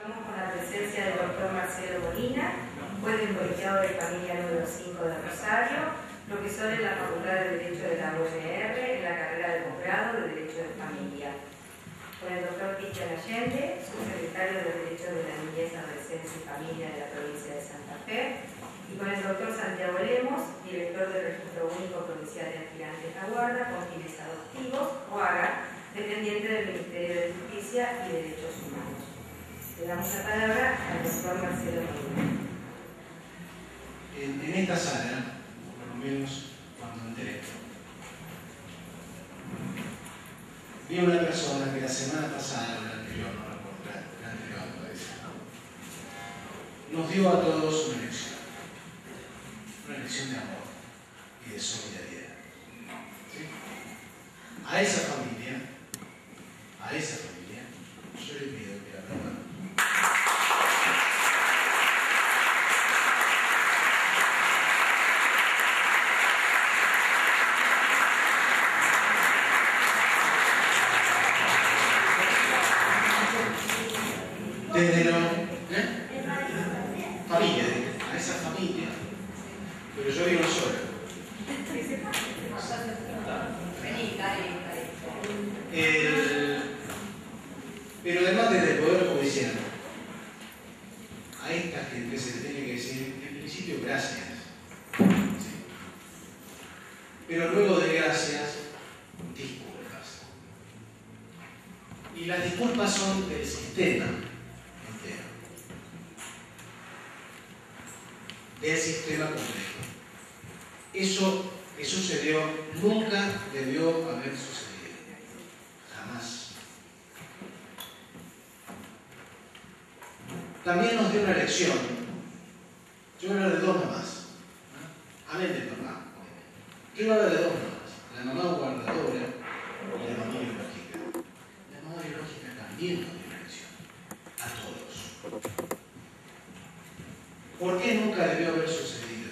Contamos con la presencia del doctor Marcelo Molina, juez del colegiado de familia número 5 de Rosario, profesor en la Facultad de Derecho de la UNR, en la carrera de posgrado de Derecho de Familia. Con el doctor Cristian Allende, subsecretario de Derecho de la Niñez, Adolescencia y Familia de la provincia de Santa Fe, y con el doctor Santiago Lemos, director del Registro Único Provincial de Aspirantes a Guarda con fines adoptivos, o AGA, dependiente del Ministerio de Justicia y Derechos Humanos. Le damos la palabra al doctor Marcelo Molina. En esta sala, por lo menos cuando entré, vi a una persona que la semana pasada, o la anterior, no recuerdo, la anterior, parece, nos dio a todos una lección de amor y de solidaridad. ¿Sí? A esa familia, yo le pido que la aplaudan. Desde lo... familia, a esa familia, pero yo digo solo. Pero además desde el Poder Judicial, a esta gente se le tiene que decir, en principio, gracias. ¿Sí? Pero luego de gracias, disculpas. Y las disculpas son del sistema entero. Del sistema completo. Eso que sucedió nunca debió haber sucedido. Jamás. También nos dio una lección. Yo voy a hablar de dos mamás. Amén del papá. Yo voy a hablar de dos mamás. La mamá guardadora y la mamá biológica. La mamá biológica también nos dio una lección. A todos. ¿Por qué nunca debió haber sucedido?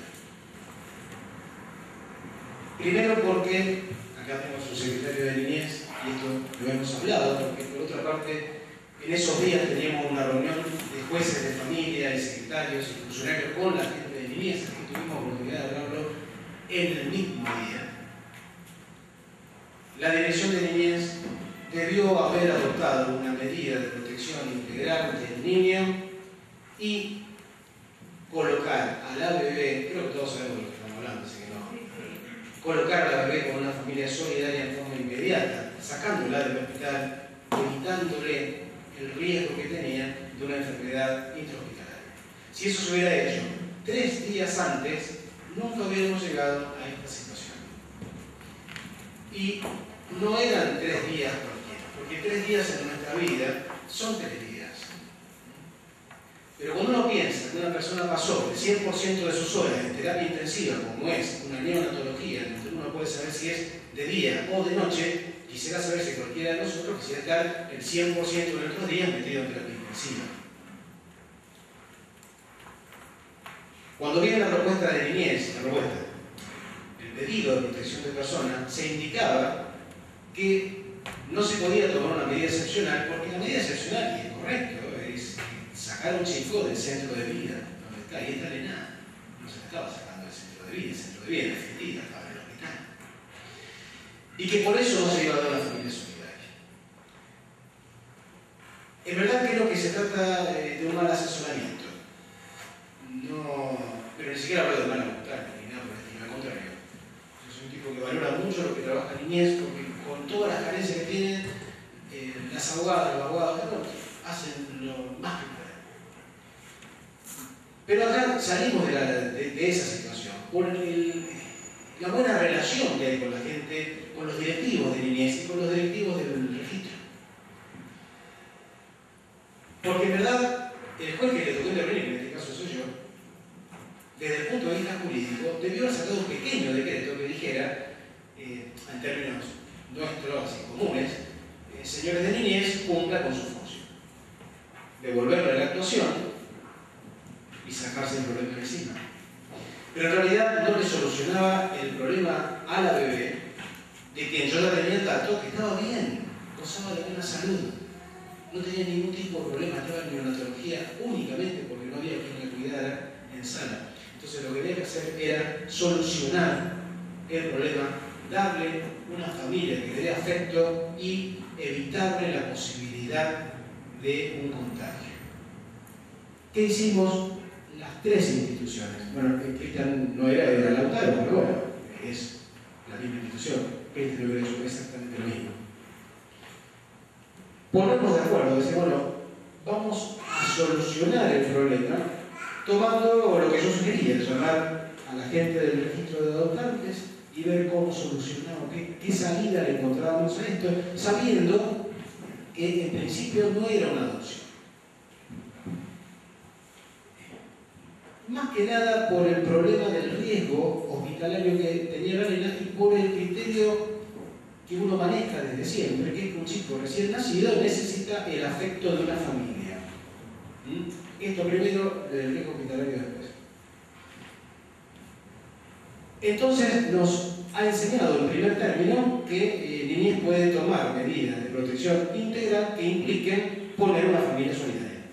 Primero porque, acá tenemos un secretario de niñez, y esto lo hemos hablado, porque por otra parte, en esos días teníamos una reunión de jueces de familia y secretarios y funcionarios con la gente de niñez, que tuvimos oportunidad de hablarlo en el mismo día. La Dirección de Niñez debió haber adoptado una medida de protección integral del niño y colocar a la bebé, creo que todos sabemos de lo que estamos hablando, así que no, colocar a la bebé con una familia solidaria en forma inmediata, sacándola del hospital, evitándole el riesgo que tenía de una enfermedad intrahospitalaria. Si eso se hubiera hecho 3 días antes, nunca hubiéramos llegado a esta situación. Y no eran 3 días cualquiera, porque 3 días en nuestra vida son 3 días. Pero cuando uno piensa que una persona pasó el 100% de sus horas en terapia intensiva, como es una neonatología, donde uno puede saber si es de día o de noche, quisiera saber si cualquiera de nosotros quisiera estar el 100% de nuestros días metido en terapia intensiva. Cuando viene la propuesta de niñez, el pedido de protección de personas, se indicaba que no se podía tomar una medida excepcional, porque la medida excepcional, y es correcto, es sacar a un chico del centro de vida, donde está, y esta nena no se la estaba sacando del centro de vida, el centro de vida defendida, estaba en el hospital. Y que por eso no se iba a dar la familia solidaria. En verdad creo que se trata de un mal asesoramiento. No, pero ni siquiera hablo de mal voluntad, ni nada por el estilo, al contrario. Yo soy un tipo que valora mucho lo que trabaja en niñez, porque con todas las carencias que tienen, las abogadas, los abogados de corte, hacen lo más que pueden. Pero acá salimos de esa situación por la buena relación que hay con la gente, con los directivos de niñez y con los directivos del registro. En verdad, el juez que le tocó intervenir, en este caso soy yo, desde el punto de vista jurídico, debió haber sacado un pequeño decreto que dijera, en términos nuestros y comunes, señores de niñez, cumpla con su función. Devolverle la actuación y sacarse el problema de encima. Pero en realidad no le solucionaba el problema a la bebé, de quien yo la tenía el dato, que estaba bien, gozaba de buena salud. no tenía ningún tipo de problema, estaba en neonatología únicamente porque no había quien la cuidara en sala. Entonces lo que había que hacer era solucionar el problema, darle una familia que le dé afecto y evitarle la posibilidad de un contagio. ¿Qué hicimos? Las tres instituciones. Bueno, Cristian no era de Lautaro, pero bueno, es la misma institución. Cristian hubiera hecho exactamente lo mismo. Ponernos de acuerdo, decir, bueno, vamos a solucionar el problema tomando lo que yo sugería, llamar a la gente del registro de adoptantes y ver cómo solucionamos, qué salida le encontrábamos a esto, sabiendo que en principio no era una adopción. Más que nada por el problema del riesgo hospitalario que tenía Varela y por el criterio que uno maneja desde siempre, que es que un chico recién nacido necesita el afecto de una familia. Esto primero, del riesgo hospitalario después. Entonces nos ha enseñado en primer término que Niñez puede tomar medidas de protección integral que impliquen poner una familia solidaria.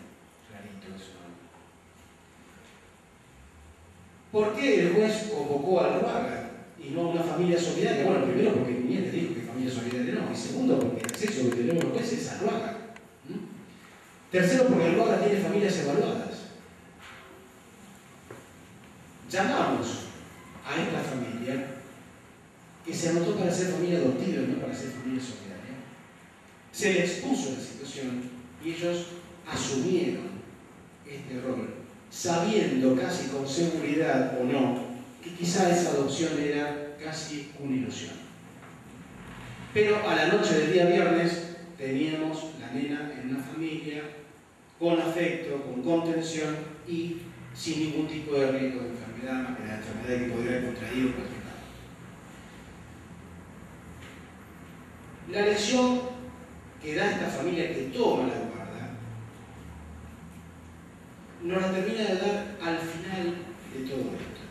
Clarito eso. ¿Por qué el juez convocó al RUAGA y no una familia solidaria? Bueno, primero porque Niñez le dijo que familia solidaria no, y segundo porque el acceso que tenemos los jueces es al RUAGA. Tercero porque el RUAGA tiene familias evaluadas. Llamamos a esta familia que se anotó para ser familia adoptiva y no para ser familia solidaria. Se les expuso la situación y ellos asumieron este rol, sabiendo casi con seguridad o no que quizá esa adopción era casi una ilusión. Pero a la noche del día viernes teníamos la nena en una familia con afecto, con contención y sin ningún tipo de riesgo de enfermedad, más que la enfermedad que podría haber contraído en cualquier lado. La lección que da esta familia que toma la guarda nos la termina de dar al final de todo esto.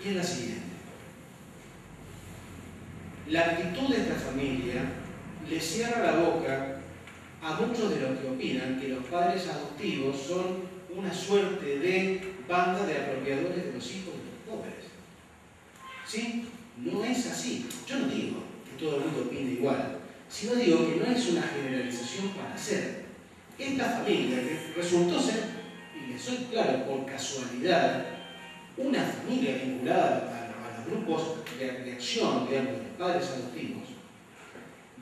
Y es la siguiente. La actitud de esta familia le cierra la boca a muchos de los que opinan que los padres adoptivos son una suerte de banda de apropiadores de los hijos de los pobres. ¿Sí? No es así. Yo no digo que todo el mundo opine igual, sino digo que no es una generalización para hacer. Esta familia que resultó ser, y les soy claro, por casualidad, una familia vinculada a los grupos de acción, digamos, de los padres adoptivos,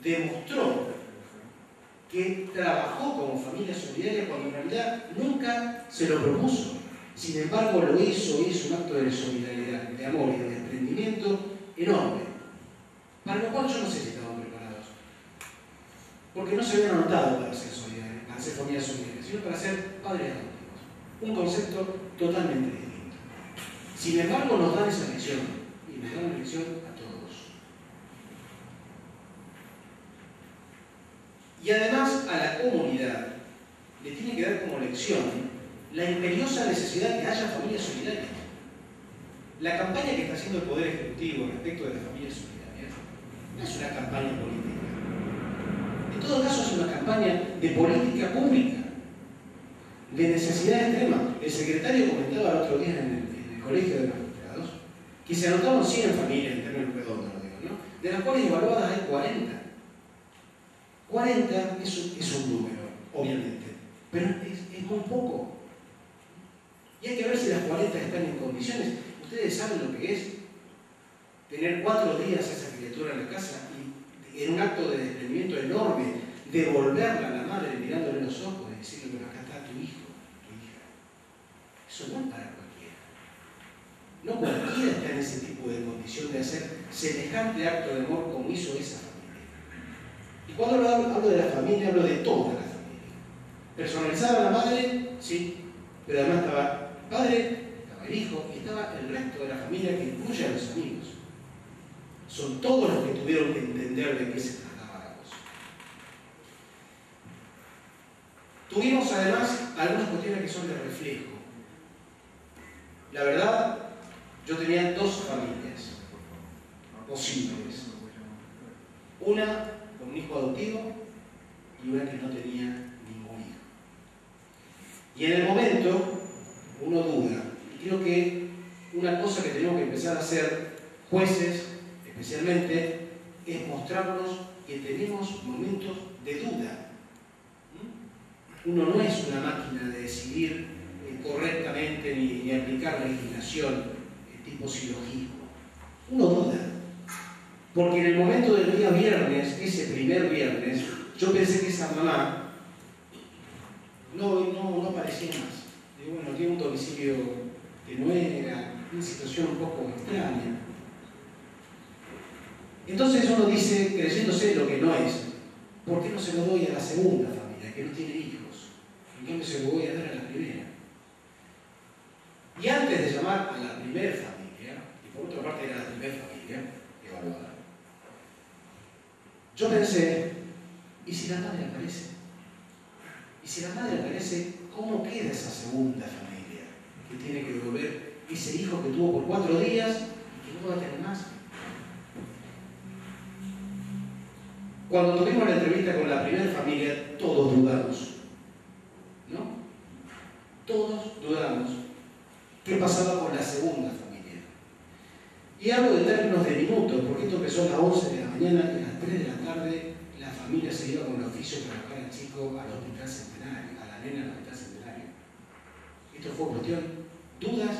demostró que trabajó como familia solidaria cuando en realidad nunca se lo propuso. Sin embargo, lo hizo y hizo un acto de solidaridad, de amor y de desprendimiento enorme. Para lo cual yo no sé si estaban preparados. Porque no se habían anotado para ser solidarios, para ser familia solidaria, sino para ser padres adoptivos. Un concepto totalmente distinto. Sin embargo, nos dan esa lección. Y nos dan una lección a todos. Y además a la comunidad le tiene que dar como lección la imperiosa necesidad que haya familias solidarias. La campaña que está haciendo el Poder Ejecutivo respecto de las familias solidarias no es una campaña política. En todo caso es una campaña de política pública, de necesidad extrema. El secretario comentaba el otro día en el Colegio de Magistrados que se anotaron 100 familias en términos redondos, ¿no? De las cuales evaluadas hay 40. 40 es un número, obviamente, pero es muy poco. Y hay que ver si las 40 están en condiciones. Ustedes saben lo que es tener 4 días a esa criatura en la casa y en un acto de desprendimiento enorme, devolverla a la madre mirándole en los ojos y decirle, pero acá está tu hijo, tu hija. Eso no es para cualquiera. No cualquiera está en ese tipo de condición de hacer semejante acto de amor como hizo esa familia. Y cuando hablo de la familia, hablo de toda la familia. Personalizada la madre, sí, pero además estaba el padre, estaba el hijo y estaba el resto de la familia que incluye a los amigos. Son todos los que tuvieron que entender de qué se trataba la cosa. Tuvimos además algunas cuestiones que son de reflejo. La verdad, yo tenía 2 familias posibles. Una con un hijo adoptivo una cosa que tenemos que empezar a hacer, jueces especialmente, es mostrarnos que tenemos momentos de duda. Uno no es una máquina de decidir correctamente ni aplicar legislación tipo silogismo. Uno duda. Porque en el momento del día viernes, ese primer viernes, yo pensé que esa mamá no aparecía más. Y bueno, tiene un domicilio que no era, una situación un poco extraña. Entonces uno dice, creyéndose lo que no es, ¿por qué no se lo doy a la segunda familia, que no tiene hijos? En cambio se lo voy a dar a la primera. Y antes de llamar a la primera familia, y por otra parte era la primera familia evaluada, yo pensé, ¿y si la madre aparece? ¿Y si la madre aparece, cómo queda esa segunda familia que tiene que devolver ese hijo que tuvo por 4 días y que no va a tener más? Cuando tuvimos la entrevista con la primera familia, todos dudamos, ¿no? Todos dudamos. ¿Qué pasaba con la segunda familia? Y hablo de términos de minutos, porque esto empezó a las 11 de la mañana y a las 3 de la tarde la familia se iba con el oficio para buscar al chico al Hospital Centenario, a la nena al Hospital Centenario. Esto fue cuestión, dudas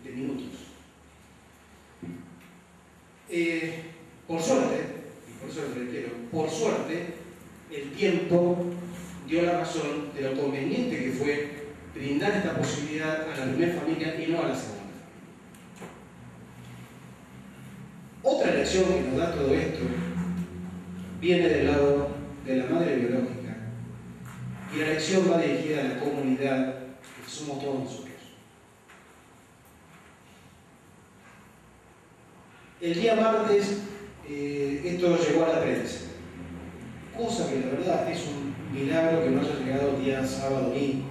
de minutos. Por suerte, por eso lo reitero, por suerte, el tiempo dio la razón de lo conveniente que fue brindar esta posibilidad a la primera familia y no a la segunda. Otra lección que nos da todo esto viene del lado de la madre biológica, y la lección va dirigida a la comunidad que somos todos nosotros. El día martes esto llegó a la prensa, cosa que la verdad es un milagro que no haya llegado el día sábado, domingo.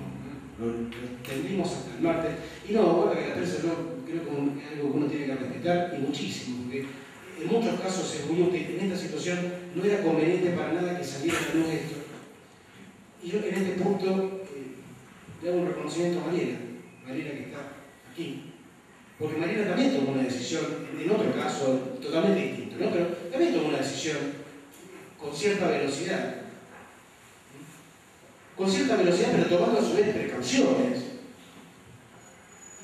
Lo extendimos hasta el martes, y no, bueno, que la prensa yo creo que es algo que uno tiene que respetar, y muchísimo, porque en muchos casos es muy útil. En esta situación no era conveniente para nada que saliera a luz esto. Y yo en este punto le hago un reconocimiento a Mariela que está aquí. Porque Mariela también tomó una decisión, en otro caso totalmente distinto, ¿no? Pero también tomó una decisión con cierta velocidad. Con cierta velocidad, pero tomando a su vez precauciones.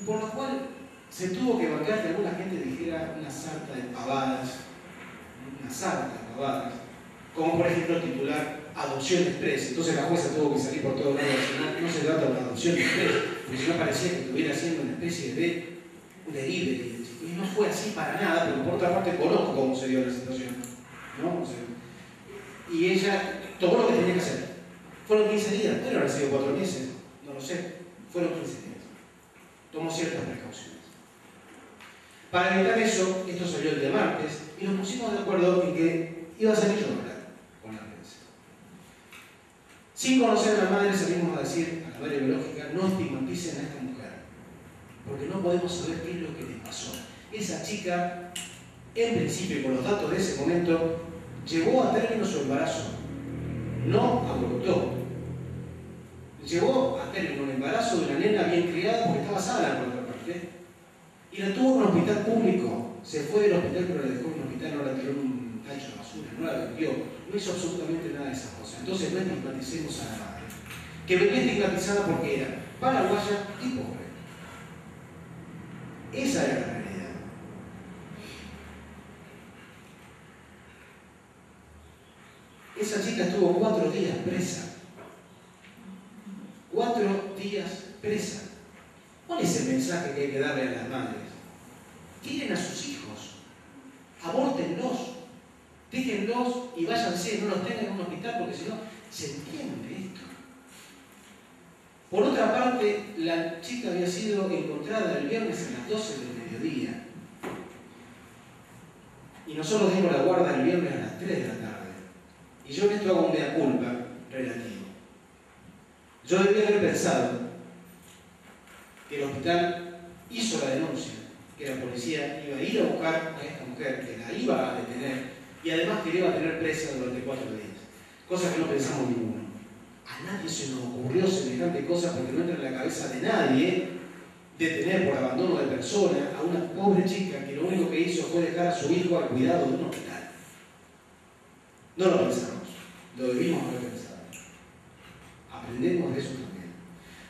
Por lo cual se tuvo que bancar que alguna gente dijera una sarta de pavadas, como por ejemplo titular adopción express. Entonces la jueza tuvo que salir por todos lados, no se trata de una adopción express, porque si no parecía que estuviera haciendo una especie de delivery. Y no fue así para nada, pero por otra parte conozco cómo se dio la situación, ¿no? O sea, y ella tomó lo que tenía que hacer. Fueron 15 días, pero habrán sido 4 meses, no lo sé, fueron 15 días. Tomó ciertas precauciones. Para evitar eso, esto salió el día martes, y nos pusimos de acuerdo en que iba a salir yo a hablar con la prensa. Sin conocer a la madre, salimos a decir a la madre biológica, no estigmaticen a esta mujer, porque no podemos saber qué es lo que le pasó. Esa chica, en principio, y con los datos de ese momento, llevó a término su embarazo, no abortó. Llevó a término un embarazo de una nena bien criada porque estaba sana por otra parte, y la tuvo en un hospital público. Se fue del hospital, pero la dejó en un hospital, no la tiró en un tacho de basura, no la vendió, no hizo absolutamente nada de esas cosas. Entonces no estigmaticemos a la madre, que venía estigmatizada porque era paraguaya y pobre. Esa era la realidad. Esa chica estuvo 4 días presa. 4 días presa. ¿Cuál es el mensaje que hay que darle a las madres? Tiren a sus hijos, abórtenlos, déjenlos y váyanse, no los tengan en un hospital, porque si no, se entiende esto. Por otra parte, la chica había sido encontrada el viernes a las 12 del mediodía. Y nosotros dimos la guarda el viernes a las 3 de la tarde. Y yo en esto hago un mea culpa relativo. Yo debía haber pensado que el hospital hizo la denuncia, que la policía iba a ir a buscar a esta mujer, que la iba a detener, y además que la iba a tener presa durante 4 días. Cosa que no pensamos ninguno. A nadie se nos ocurrió semejante cosa, porque no entra en la cabeza de nadie detener por abandono de persona a una pobre chica que lo único que hizo fue dejar a su hijo al cuidado de un hospital. No lo pensamos, lo debimos haber pensado. Aprendemos de eso también.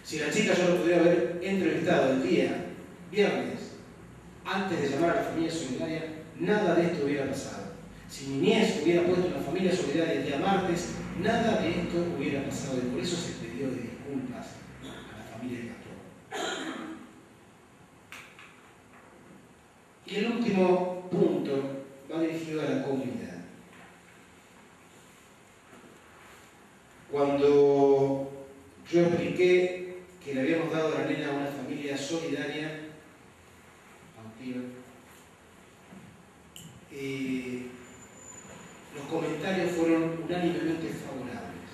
Si la chica yo lo pudiera haber entrevistado el día viernes, antes de llamar a la familia solidaria, nada de esto hubiera pasado. Si Niñez hubiera puesto una familia solidaria el día martes, nada de esto hubiera pasado. Y por eso se pidió disculpas a la familia que actuó. Y el último punto va dirigido a la comunidad. Cuando yo expliqué que le habíamos dado a la nena a una familia solidaria, los comentarios fueron unánimemente favorables.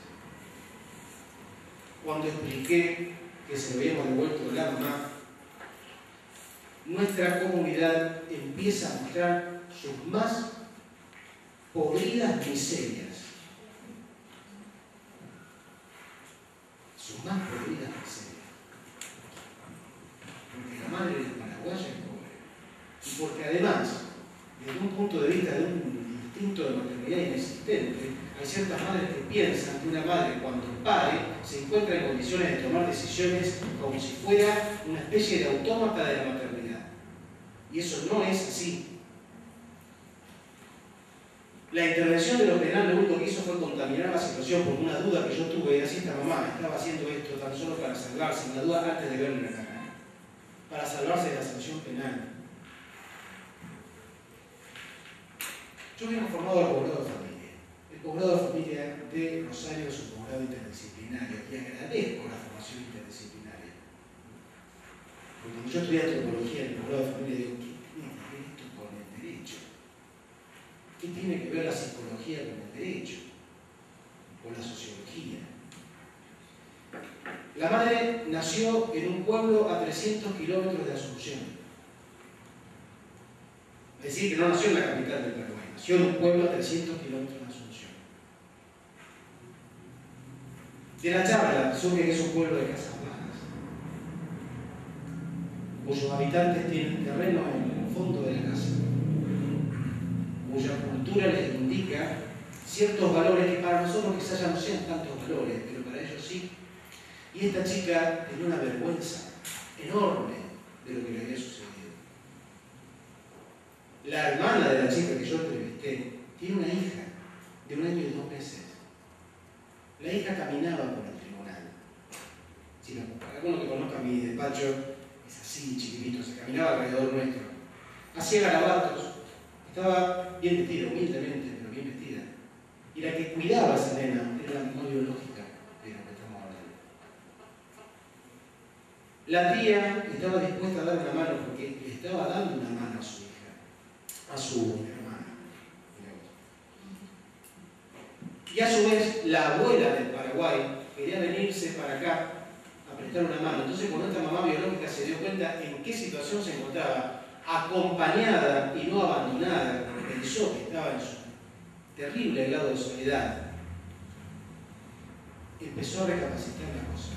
Cuando expliqué que se lo habíamos devuelto a la mamá, nuestra comunidad empieza a mostrar sus más podridas miserias. Sus más podridas miserias. Porque la madre del paraguaya es pobre. Y porque además, desde un punto de vista de un instinto de maternidad inexistente, hay ciertas madres que piensan que una madre cuando pare se encuentra en condiciones de tomar decisiones como si fuera una especie de autómata de la maternidad. Y eso no es así. La intervención de los penales lo único que hizo fue contaminar la situación por una duda que yo tuve, así esta mamá estaba haciendo esto tan solo para salvarse, una duda antes de verle la cara, para salvarse de la sanción penal. Yo había formado el poblado de familia. El poblado de familia de Rosario es un poblado interdisciplinario y agradezco la formación interdisciplinaria. Porque cuando yo estudié antropología en el poblado de familia digo, ¿qué tiene que ver esto con el derecho? ¿Qué tiene que ver la psicología con el derecho? Con la sociología. La madre nació en un pueblo a 300 kilómetros de Asunción. Es decir, que no nació en la capital del Paraguay, nació en un pueblo a 300 kilómetros de Asunción. De la charla surge que es un pueblo de casas bajas, cuyos habitantes tienen terreno en el fondo de la casa, cuya cultura les indica ciertos valores que para nosotros quizás ya no sean tantos valores, pero para ellos sí. Y esta chica tenía una vergüenza enorme de lo que le había sucedido. La hermana de la chica que yo entrevisté tiene una hija de 1 año y 2 meses. La hija caminaba por el tribunal. Si no, para alguno que conozca mi despacho, es así, chiquitito, se caminaba alrededor nuestro. Hacía garabatos, estaba bien vestida, humildemente, pero bien vestida. Y la que cuidaba a esa nena era la mamá biológica de lo que estamos hablando. La tía estaba dispuesta a dar una mano porque le estaba dando una mano a su hija, a su hermana. Y a su vez, la abuela del Paraguay quería venirse para acá a prestar una mano. Entonces, cuando esta mamá biológica se dio cuenta en qué situación se encontraba, acompañada y no abandonada, porque pensó que estaba en su terrible grado de soledad, empezó a recapacitar la cosa.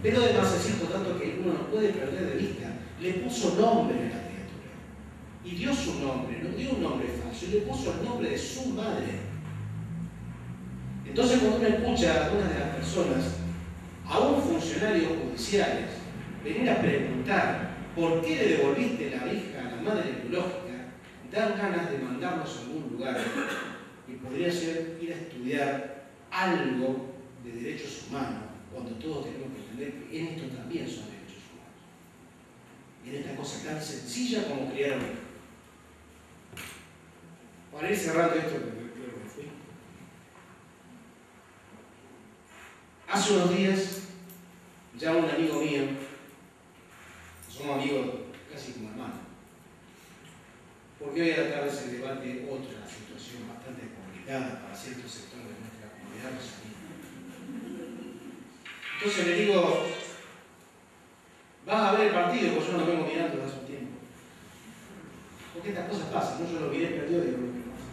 Pero además es cierto tanto que uno no puede perder de vista, le puso nombre a la criatura. Y dio su nombre, no dio un nombre falso, le puso el nombre de su madre. Entonces cuando uno escucha a algunas de las personas, aún funcionarios judiciales, venir a preguntar por qué le devolviste la hija a la madre biológica, dan ganas de mandarlos a algún lugar que podría ser ir a estudiar algo de derechos humanos, cuando todos tenemos que entender que en esto también son derechos humanos. Y en esta cosa tan sencilla como criar a un hijo. Para ir cerrando esto, creo que me fui. Hace unos días, ya un amigo mío, somos amigos casi como hermanos, porque hoy a la tarde se debate otra situación bastante complicada para ciertos sectores de nuestra comunidad rosarina. Entonces le digo, vas a ver el partido, porque yo no lo vengo mirando desde hace un tiempo. Porque estas cosas pasan, ¿no? Yo lo miré perdido y digo, lo que pasa.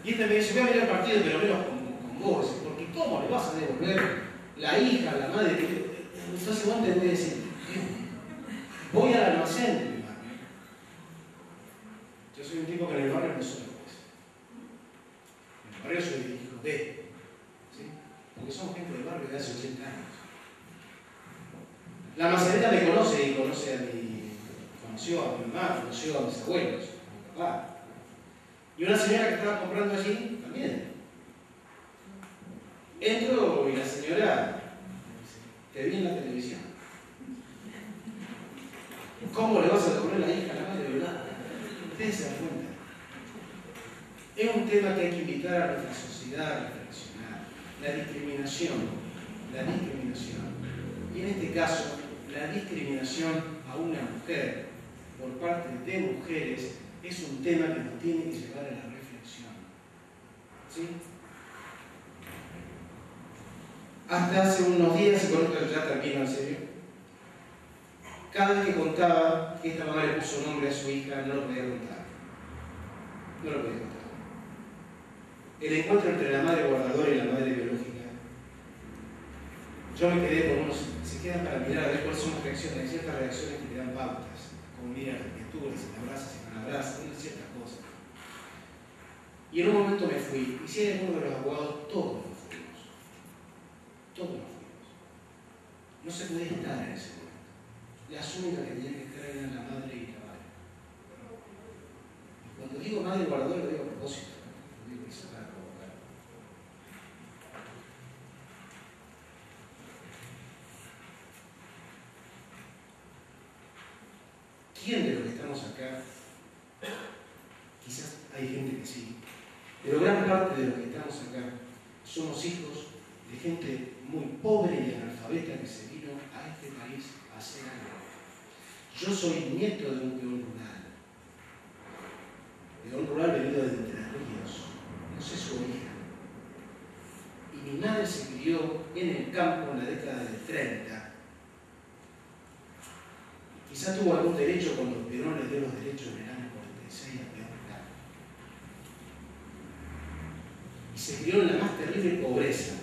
Y este me dice, voy a mirar el partido, pero menos con vos, porque ¿cómo le vas a devolver la hija, la madre? Entonces vos te voy a decir, voy al almacén de mi barrio. Yo soy un tipo que en el barrio no soy juez. En el barrio soy hijo de, ¿sí? Porque somos gente del barrio de hace 80 años. La Mazareta me conoce y conoció a mi mamá, conoció a mis abuelos, a mi papá. Y una señora que estaba comprando allí también. Entro y la señora, te vi en la televisión. ¿Cómo le vas a poner la hija a la madre violada? Ustedes se dan cuenta. Es un tema que hay que invitar a nuestra sociedad a reflexionar. La discriminación. Y en este caso, la discriminación a una mujer por parte de mujeres es un tema que nos tiene que llevar a la reflexión. ¿Sí? Hasta hace unos días, y con esto ya termino en serio, cada vez que contaba que esta mamá le puso nombre a su hija, no lo podía contar. No lo podía contar. El encuentro entre la madre guardadora y la madre biológica, yo me quedé con unos, se quedan para mirar a ver cuáles son las reacciones. Hay ciertas reacciones que le dan pautas, como mira las criaturas, se me abraza, se me abraza, ciertas cosas. Y en un momento me fui, y si hay alguno de los abogados, todos nos fuimos. Todos nos fuimos. No se podía estar en ese momento. Las únicas que tenían que estar eran la madre y la madre. Y cuando digo madre guardadora, lo digo a propósito. Lo digo quizá para provocar. ¿Quién de los que estamos acá? Quizás hay gente que sí, pero gran parte de los que estamos acá somos hijos de gente muy pobre y analfabeta que se vino a este país a hacer algo. Yo soy nieto de un peón rural venido de Entre Ríos, no sé su origen. Y mi madre se crió en el campo en la década del 30. Quizá tuvo algún derecho cuando Perón le dio los derechos en el año 46 a peón rural. Y se crió en la más terrible pobreza.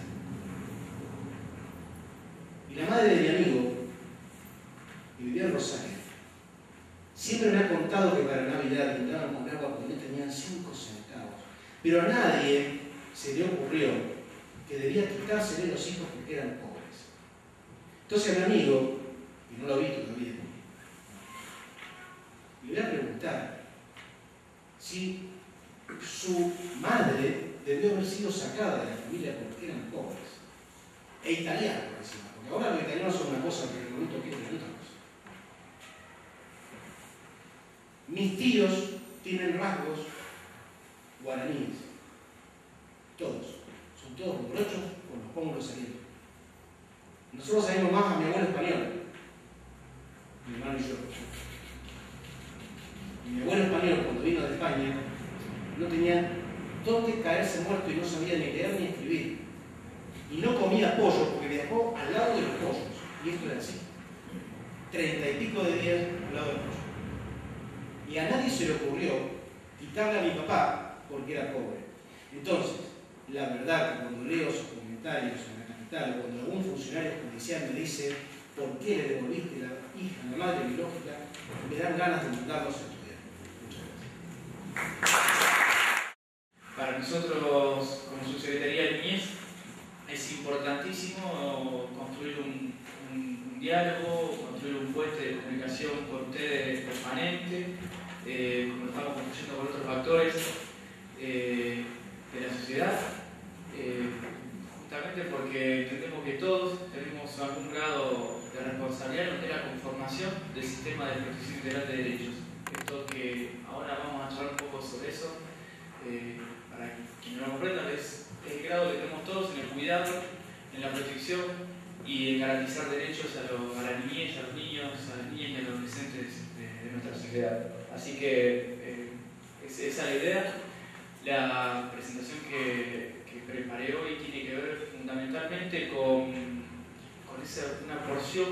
Y la madre de mi amigo, que vivía en Rosario, siempre me ha contado que para Navidad brindaban con agua cuando tenían 5 centavos. Pero a nadie se le ocurrió que debía quitársele los hijos porque eran pobres. Entonces a mi amigo, y no lo vi todavía, le voy a preguntar si su madre debió haber sido sacada de la familia porque eran pobres. E italianos, por encima, porque ahora los italianos son una cosa que en el momento quieren otra cosa. Mis tíos tienen rasgos guaraníes. Todos. Son todos morochos con los pómulos saliendo. Nosotros sabemos más a mi abuelo español. Mi hermano y yo. Mi abuelo español, cuando vino de España, no tenía dónde caerse muerto y no sabía ni leer ni escribir. Y no comía pollo porque viajó al lado de los pollos. Y esto era así. 30 y pico de días al lado del pollo. Y a nadie se le ocurrió quitarle a mi papá porque era pobre. Entonces, la verdad que cuando leo sus comentarios en la capital o cuando algún funcionario judicial me dice ¿por qué le devolviste la hija a la madre biológica? Me dan ganas de mandarlos a estudiar. Muchas gracias. Para nosotros, como Subsecretaría de Niñez, es importantísimo construir un diálogo, construir un puente de comunicación con ustedes permanente, como lo estamos construyendo con otros factores de la sociedad, justamente porque entendemos que todos tenemos algún grado de responsabilidad en lo que es la conformación del sistema de protección integral de derechos. Esto que ahora vamos a charlar un poco sobre eso, para quienes no lo comprendan, es el grado que tenemos todos en el cuidado, en la protección y en garantizar derechos a la niñez, a los niños, a las niñas y a los adolescentes de nuestra sociedad. Así que esa es la idea. La presentación que preparé hoy tiene que ver fundamentalmente con una porción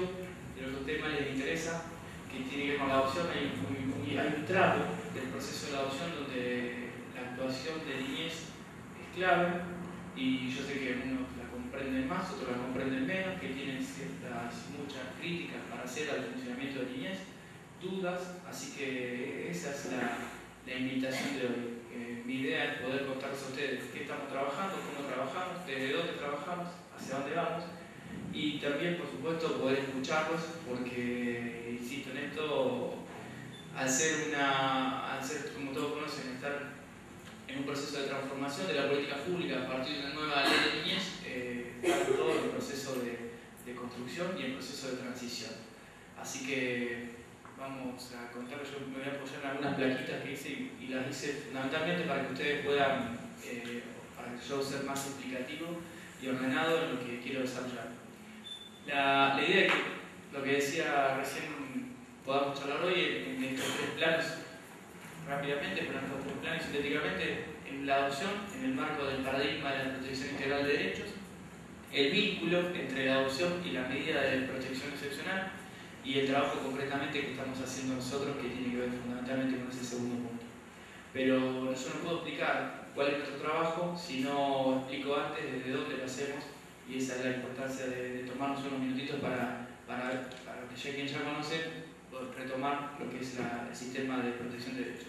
de nuestro tema que les interesa, que tiene que ver con la adopción. Hay un tramo del proceso de la adopción donde la actuación de niñez es clave, y yo sé que algunos la comprenden más, otros la comprenden menos, que tienen muchas críticas para hacer al funcionamiento de niñez, dudas, así que esa es la invitación de hoy. Mi idea es poder contarles a ustedes qué estamos trabajando, cómo trabajamos, desde dónde trabajamos, hacia dónde vamos, y también, por supuesto, poder escucharlos, porque, insisto en esto, al ser, como todos conocen, estar en un proceso de transformación de la política pública a partir de una nueva ley de niñez, está todo el proceso de construcción y el proceso de transición. Así que vamos a contarles, yo me voy a apoyar en algunas plaquitas que hice y las hice fundamentalmente para que ustedes puedan, para que yo sea más explicativo y ordenado en lo que quiero desarrollar. La idea es que, lo que decía recién, podamos charlar hoy en estos tres planos, rápidamente, pero en estos tres planos sintéticamente, en la adopción, en el marco del paradigma de la protección integral de derechos, el vínculo entre la adopción y la medida de protección excepcional, y el trabajo concretamente que estamos haciendo nosotros, que tiene que ver fundamentalmente con ese segundo punto. Pero yo no puedo explicar cuál es nuestro trabajo si no explico antes desde dónde lo hacemos, y esa es la importancia de tomarnos unos minutitos para que ya quien ya conoce, retomar lo que es el sistema de protección de derechos.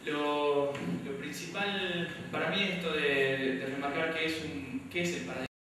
Lo principal para mí es esto de remarcar qué es el paradigma